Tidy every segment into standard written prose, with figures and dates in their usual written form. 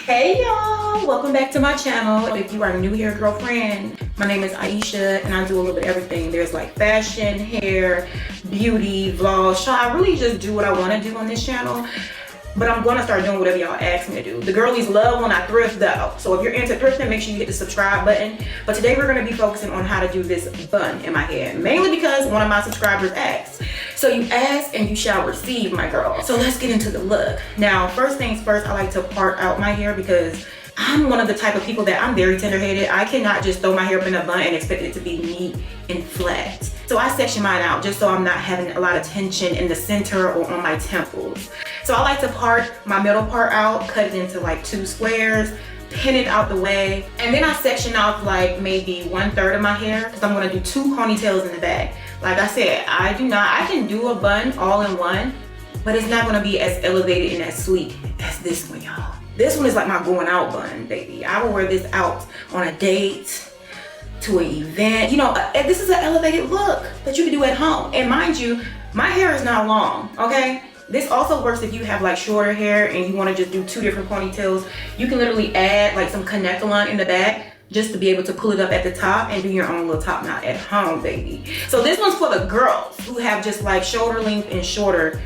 Hey y'all, welcome back to my channel. If you are new here, girlfriend, my name is Aisha and I do a little bit of everything. There's like fashion, hair, beauty, vlogs. So I really just do what I want to do on this channel, but I'm going to start doing whatever y'all ask me to do. The girlies love when I thrift though, so if you're into thrifting, make sure you hit the subscribe button. But today we're going to be focusing on how to do this bun in my head, mainly because one of my subscribers asked. So you ask and you shall receive, my girl. So let's get into the look. Now, first things first, I like to part out my hair because I'm one of the type of people that I'm very tender-headed. I cannot just throw my hair up in a bun and expect it to be neat and flat. So I section mine out just so I'm not having a lot of tension in the center or on my temples. So I like to part my middle part out, cut it into like 2 squares, pin it out the way, and then I section off like maybe 1/3 of my hair because I'm gonna do 2 ponytails in the back. Like I said, I can do a bun all in one, but it's not gonna be as elevated and as sleek as this one, y'all. This one is like my going out bun, baby. I will wear this out on a date, to an event. You know, this is an elevated look that you can do at home. And mind you, my hair is not long, okay? This also works if you have like shorter hair and you wanna just do 2 different ponytails. You can literally add like some connector in the back just to be able to pull it up at the top and do your own little top knot at home, baby. So this one's for the girls who have just like shoulder length and shorter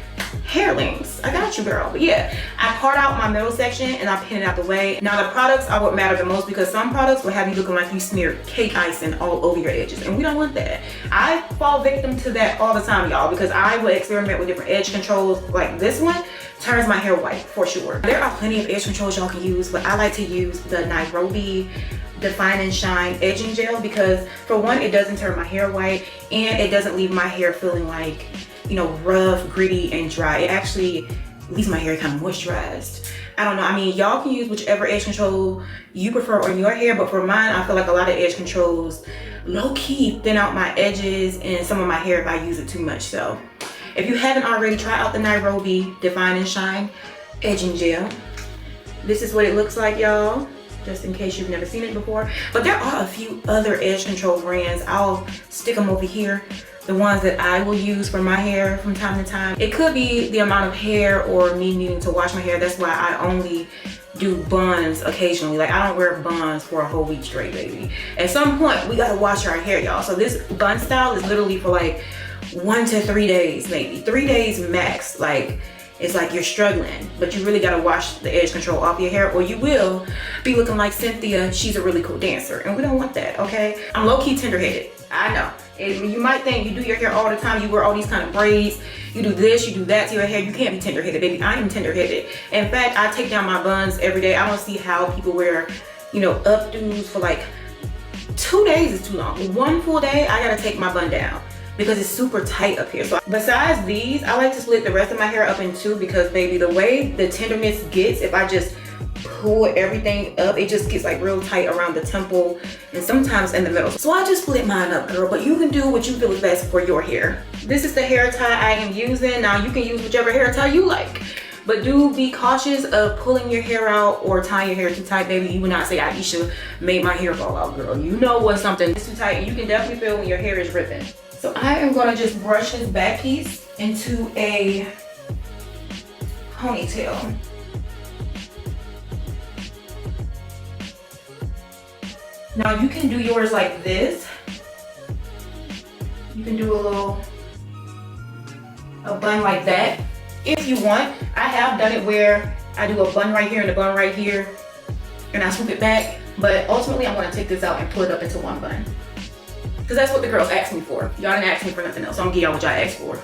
hair lengths. I got you, girl. But yeah, I part out my middle section and I pin it out the way. Now the products are what matter the most because some products will have you looking like you smeared cake icing all over your edges, and we don't want that. I fall victim to that all the time, y'all, because I will experiment with different edge controls. Like this one turns my hair white for sure. There are plenty of edge controls y'all can use, but I like to use the Nairobi Define and Shine edging gel because for one, it doesn't turn my hair white and it doesn't leave my hair feeling like, you know, rough, gritty, and dry. It actually leaves my hair kind of moisturized. I don't know, I mean, y'all can use whichever edge control you prefer on your hair, but for mine, I feel like a lot of edge controls low-key thin out my edges and some of my hair if I use it too much. So if you haven't already, try out the Nairobi Define and Shine edging gel. This is what it looks like, y'all, just in case you've never seen it before. But there are a few other edge control brands. I'll stick them over here, the ones that I will use for my hair from time to time. It could be the amount of hair or me needing to wash my hair. That's why I only do buns occasionally. Like I don't wear buns for a whole week straight, baby. At some point, we gotta wash our hair, y'all. So this bun style is literally for like 1 to 3 days, maybe 3 days max. Like it's like you're struggling, but you really gotta wash the edge control off your hair or you will be looking like Cynthia. She's a really cool dancer and we don't want that, okay? I'm low-key tender-headed, I know. And you might think you do your hair all the time, you wear all these kind of braids, you do this, you do that to your hair. You can't be tender-headed, baby. I am tender-headed. In fact, I take down my buns every day. I don't see how people wear, you know, updos for like 2 days is too long. 1 full day, I gotta take my bun down because it's super tight up here. So besides these, I like to split the rest of my hair up in 2 because baby, the way the tenderness gets, if I just pull everything up, it just gets like real tight around the temple and sometimes in the middle. So I just split mine up, girl, but you can do what you feel is best for your hair. This is the hair tie I am using. Now you can use whichever hair tie you like, but do be cautious of pulling your hair out or tying your hair too tight, baby. You would not say Aisha made my hair fall out, girl. You know when something is too tight, you can definitely feel when your hair is ripping. So I am gonna just brush this back piece into a ponytail. Now you can do yours like this. You can do a bun like that if you want. I have done it where I do a bun right here and a bun right here and I swoop it back, but ultimately I'm gonna take this out and pull it up into one bun. Because that's what the girls asked me for. Y'all didn't ask me for nothing else, so I'm gonna give y'all what y'all asked for.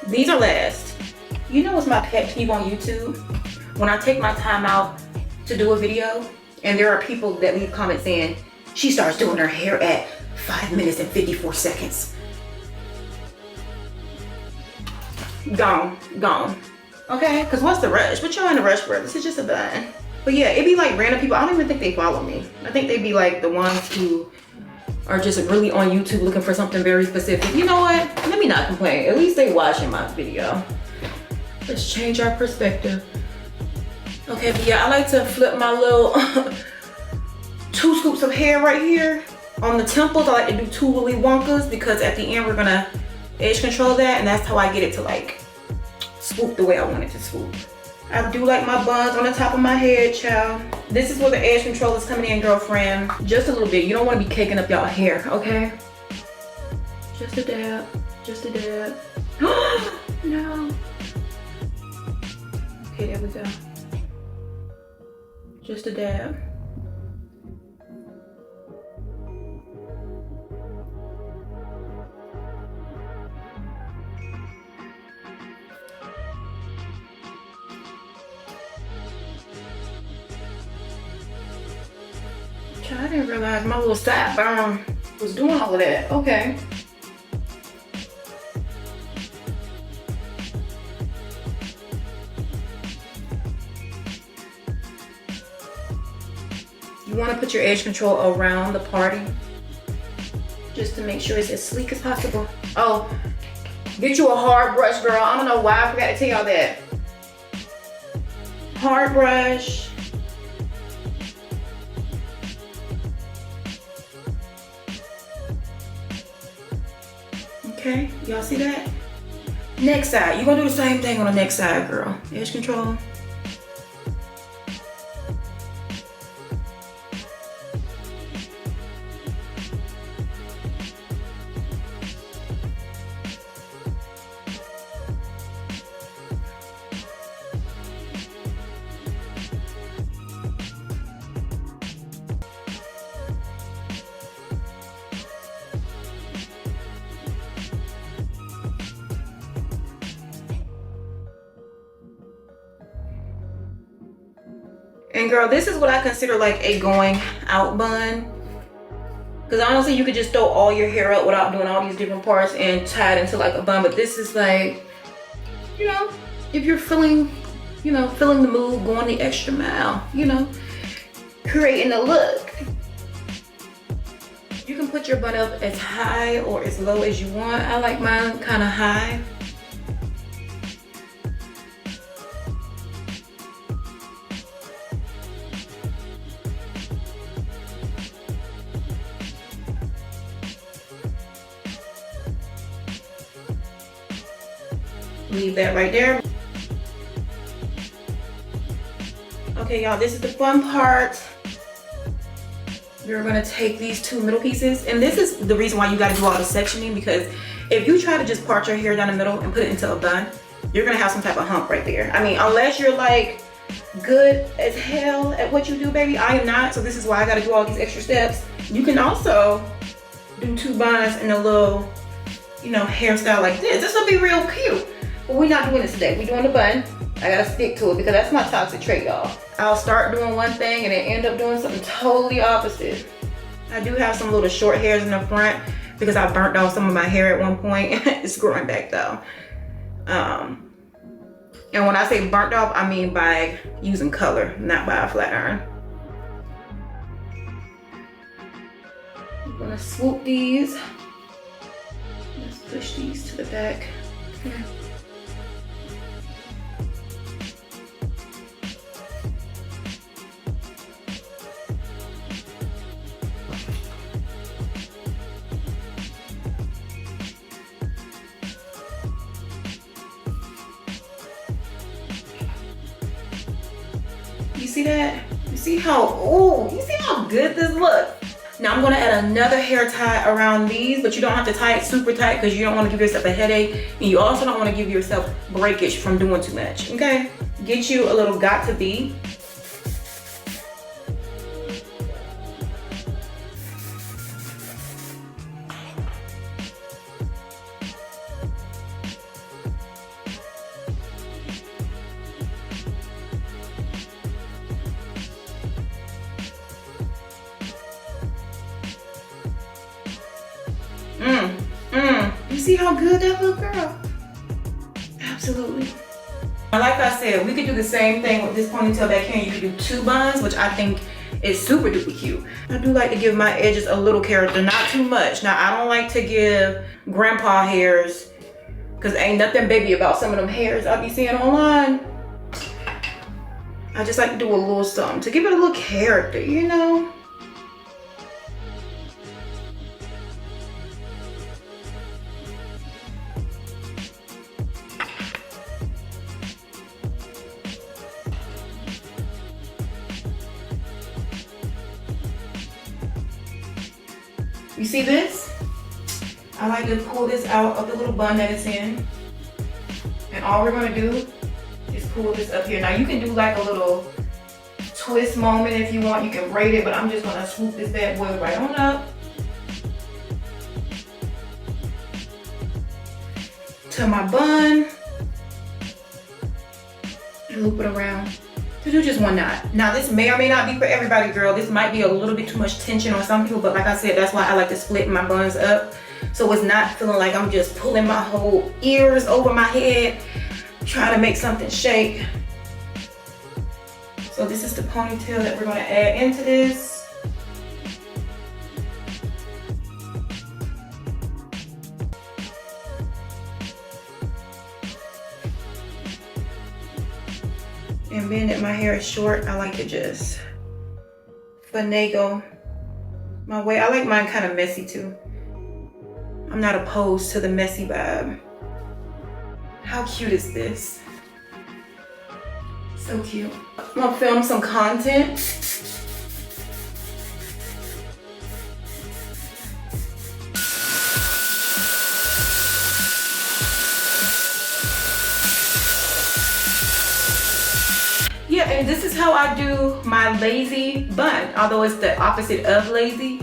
These are last. You know what's my pet peeve on YouTube? When I take my time out to do a video, and there are people that leave comments saying, she starts doing her hair at 5 minutes and 54 seconds. Gone. Okay, because what's the rush? What y'all in a rush for? This is just a bun. But yeah, it be like random people. I don't even think they follow me. I think they be like the ones who are just really on YouTube looking for something very specific. You know what? Let me not complain. At least they watching my video. Let's change our perspective. Okay, but yeah, I like to flip my little 2 scoops of hair right here on the temples. I like to do 2 Willy Wonkas because at the end we're gonna edge control that, and that's how I get it to like swoop the way I want it to swoop. I do like my buns on the top of my head, child. This is where the edge control is coming in, girlfriend. Just a little bit. You don't want to be caking up y'all hair, okay? Just a dab. Just a dab. No. Okay, there we go. Just a dab. I didn't realize my little sideburn was doing all of that. Okay. You want to put your edge control around the party just to make sure it's as sleek as possible. Oh, get you a hard brush, girl. I don't know why I forgot to tell y'all that. Hard brush. Okay, y'all see that? Next side, you're gonna do the same thing on the next side, girl. Edge control. And girl, this is what I consider like a going out bun. Because honestly, you could just throw all your hair up without doing all these different parts and tie it into like a bun. But this is like, you know, if you're feeling, you know, feeling the mood, going the extra mile, you know, creating a look. You can put your bun up as high or as low as you want. I like mine kind of high. Leave that right there. Okay, y'all, this is the fun part. You're gonna take these two middle pieces, and this is the reason why you gotta do all the sectioning, because if you try to just part your hair down the middle and put it into a bun, you're gonna have some type of hump right there. I mean, unless you're like good as hell at what you do, baby. I am not, so this is why I gotta do all these extra steps. You can also do two buns in a little, you know, hairstyle like this. This will be real cute. But we're not doing this today. We're doing the bun. I gotta stick to it because that's my toxic trait, y'all. I'll start doing one thing and then end up doing something totally opposite. I do have some little short hairs in the front because I burnt off some of my hair at one point. It's growing back though. And when I say burnt off, I mean by using color, not by a flat iron. I'm gonna swoop these. Let's push these to the back. Here. You see that? You see how, ooh, you see how good this looks? Now I'm gonna add another hair tie around these, but you don't have to tie it super tight because you don't wanna give yourself a headache, and you also don't wanna give yourself breakage from doing too much, okay? Get you a little got to be. You see how good that look, girl? Absolutely. Like I said, we could do the same thing with this ponytail back here. You could do two buns, which I think is super duper cute. I do like to give my edges a little character, not too much. Now, I don't like to give grandpa hairs because ain't nothing baby about some of them hairs I be seeing online. I just like to do a little something to give it a little character, you know? You see this? I like to pull this out of the little bun that it's in. And all we're gonna do is pull this up here. Now you can do like a little twist moment if you want. You can braid it, but I'm just gonna swoop this bad boy right on up to my bun and loop it around to do just one knot. Now this may or may not be for everybody, girl. This might be a little bit too much tension on some people, but like I said, that's why I like to split my buns up. So it's not feeling like I'm just pulling my whole ears over my head, trying to make something shake. So this is the ponytail that we're gonna add into this. And being that my hair is short, I like to just finagle my way. I like mine kind of messy too. I'm not opposed to the messy vibe. How cute is this? So cute. I'm gonna film some content. Yeah, and this is how I do my lazy bun, although it's the opposite of lazy.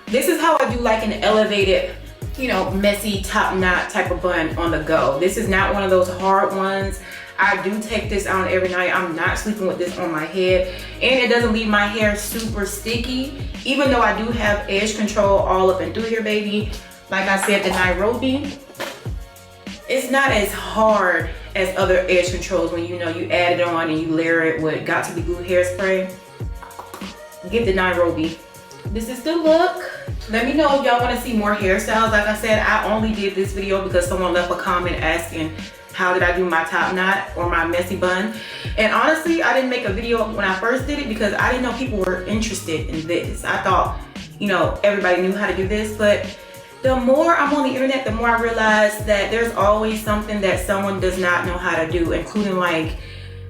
This is how I do like an elevated, you know, messy top knot type of bun on the go. This is not one of those hard ones. I do take this out every night. I'm not sleeping with this on my head, and it doesn't leave my hair super sticky, even though I do have edge control all up and through here, baby. Like I said, the Nairobi, it's not as hard as other edge controls when you know you add it on and you layer it with Got To Be Glue hairspray. Get the Nairobi. This is the look. Let me know if y'all want to see more hairstyles. Like I said, I only did this video because someone left a comment asking how did I do my top knot or my messy bun. And honestly, I didn't make a video when I first did it because I didn't know people were interested in this. I thought, you know, everybody knew how to do this, but the more I'm on the internet, the more I realize that there's always something that someone does not know how to do, including like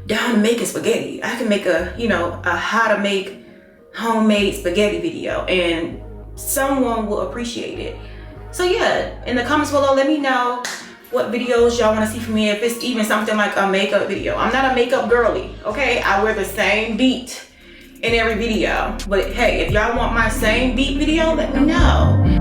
down to making spaghetti. I can make a, you know, a how to make homemade spaghetti video and someone will appreciate it. So yeah, in the comments below, let me know what videos y'all want to see from me, if it's even something like a makeup video. I'm not a makeup girly, okay? I wear the same beat in every video, but hey, if y'all want my same beat video, let me know.